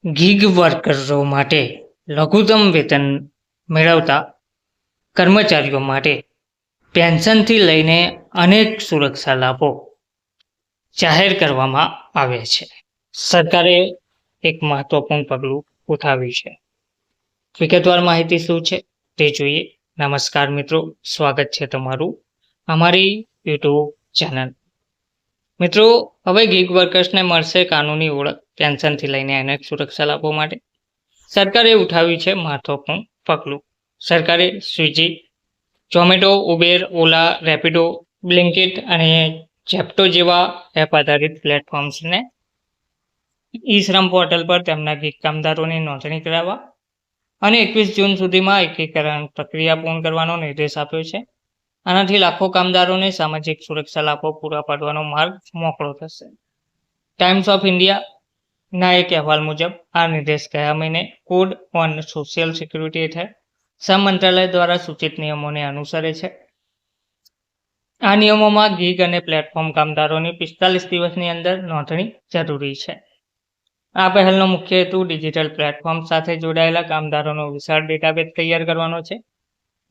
Gig વર્કરો માટે લઘુત્તમ વેતન મેળવતા કર્મચારીઓ માટે પેન્શનથી લઈને અનેક સુરક્ષા લાભો જાહેર કરવામાં આવ્યા છે. સરકારે એક મહત્વપૂર્ણ પગલું ઉઠાવ્યું છે. વિગતવાર માહિતી શું છે તે જોઈએ. નમસ્કાર મિત્રો, સ્વાગત છે તમારું અમારી યુટ્યુબ ચેનલ. મિત્રો, હવે ગીગ વર્કર્સને મળશે કાનૂની ઓળખ. પેન્શનથી લઈને અનેક સુરક્ષા લાભો માટે સરકારે ઉઠાવ્યું છે મહત્વપૂર્ણ પગલું. સરકારે સ્વિગી, ઝોમેટો, ઉબેર, ઓલા, રેપિડો, બ્લિંકિટ અને ઝેપ્ટો જેવા એપ આધારિત પ્લેટફોર્મ્સને ઈ શ્રમ પોર્ટલ પર તેમના ગીગ કામદારોની નોંધણી કરાવવા અને 21 જૂન સુધીમાં એકીકરણ પ્રક્રિયા પૂર્ણ કરવાનો નિર્દેશ આપ્યો છે. આનાથી લાખો કામદારોને સામાજિક સુરક્ષા લાભો પૂરા પાડવાનો માર્ગ મોકળો થશે. ટાઈમ્સ ઓફ ઇન્ડિયાના એક અહેવાલ મુજબ આ નિર્દેશ ગયા મહિને કોડ ઓન સોશિયલ સિક્યુરિટી હેઠળ શ્રમ મંત્રાલય દ્વારા સૂચિત નિયમોને અનુસરે છે. આ નિયમોમાં ગીગ અને પ્લેટફોર્મ કામદારોની 45 દિવસની અંદર નોંધણી જરૂરી છે. આ પહેલનો મુખ્ય હેતુ ડિજિટલ પ્લેટફોર્મ સાથે જોડાયેલા કામદારોનો વિશાળ ડેટાબેઝ તૈયાર કરવાનો છે,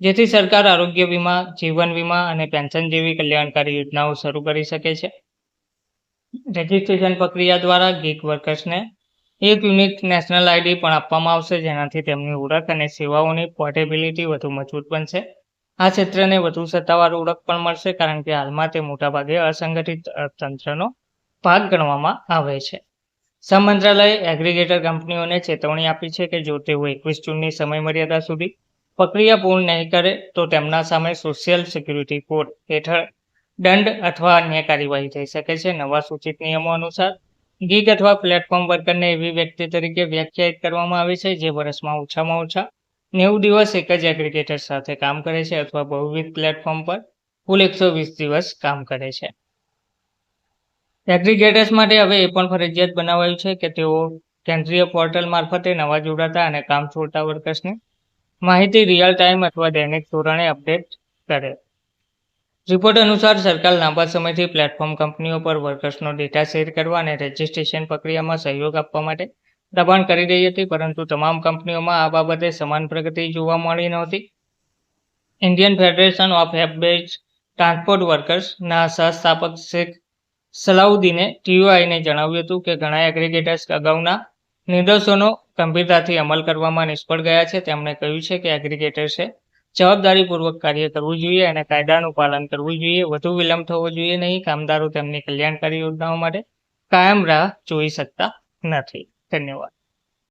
જેથી સરકાર આરોગ્ય વીમા, જીવન વીમા અને પેન્શન જેવી કલ્યાણકારી યોજનાઓ શરૂ કરી શકે છે. રજિસ્ટ્રેશન પ્રક્રિયા દ્વારા ગીગ વર્કર્સને એક યુનિક નેશનલ આઈડી પણ આપવામાં આવશે, જેનાથી તેમની ઓળખ અને સેવાઓની પોર્ટેબિલિટી વધુ મજબૂત બનશે. આ ક્ષેત્રને વધુ સત્તાવાર ઓળખ પણ મળશે, કારણ કે હાલમાં તે મોટાભાગે અસંગઠિત અર્થતંત્રનો ભાગ ગણવામાં આવે છે. શ્રમ મંત્રાલયે એગ્રીગેટર કંપનીઓને ચેતવણી આપી છે કે જો તેઓ 21 જૂનની સમયમર્યાદા સુધી પ્રક્રિયા પૂર્ણ નહીં કરે તો તેમના સામે સોશિયલ સિક્યુરિટી કોડ હેઠળ દંડ અથવા અન્ય કાર્યવાહી થઈ શકે છે. નવા સૂચિત નિયમો અનુસાર ગીગ અથવા પ્લેટફોર્મ વર્કરને એવી વ્યક્તિ તરીકે વ્યાખ્યાયિત કરવામાં આવે છે જે વર્ષમાં ઓછામાં ઓછા 90 દિવસ એક જ એગ્રીગેટર સાથે કામ કરે છે અથવા બહુવિધ પ્લેટફોર્મ પર કુલ 120 દિવસ કામ કરે છે. એગ્રીગેટર્સ માટે હવે એ પણ ફરજિયાત બનાવાયું છે કે તેઓ કેન્દ્રીય પોર્ટલ મારફતે નવા જોડાતા અને કામ છોડતા વર્કર્સની માહિતી રિયલ ટાઈમ અથવા દૈનિક ધોરણે અપડેટ કરે. રિપોર્ટ અનુસાર સરકાર લાંબા સમયથી પ્લેટફોર્મ કંપનીઓ પર વર્કર્સનો ડેટા શેર કરવા અને રજિસ્ટ્રેશન પ્રક્રિયામાં સહયોગ આપવા માટે દબાણ કરી રહી હતી, પરંતુ તમામ કંપનીઓમાં આ બાબતે સમાન પ્રગતિ જોવા મળી નહોતી. Indian federation of app based transport વર્કર્સના સહસ્થાપક શેખ સલાઉદ્દીને ટીયુઆઈને જણાવ્યું હતું કે ઘણા એગ્રીગેટર્સ અગાઉના નિર્દેશોનો ગંભીરતાથી અમલ કરવામાં નિષ્ફળ ગયા છે. તેમણે કહ્યું છે કે એગ્રીગેટર્સે જવાબદારીપૂર્વક કાર્ય કરવું જોઈએ અને કાયદાનું પાલન કરવું જોઈએ. વધુ વિલંબ થવો જોઈએ નહીં. કામદારો તેમની કલ્યાણકારી યોજનાઓ માટે કાયમ રાહ જોઈ શકતા નથી. ધન્યવાદ.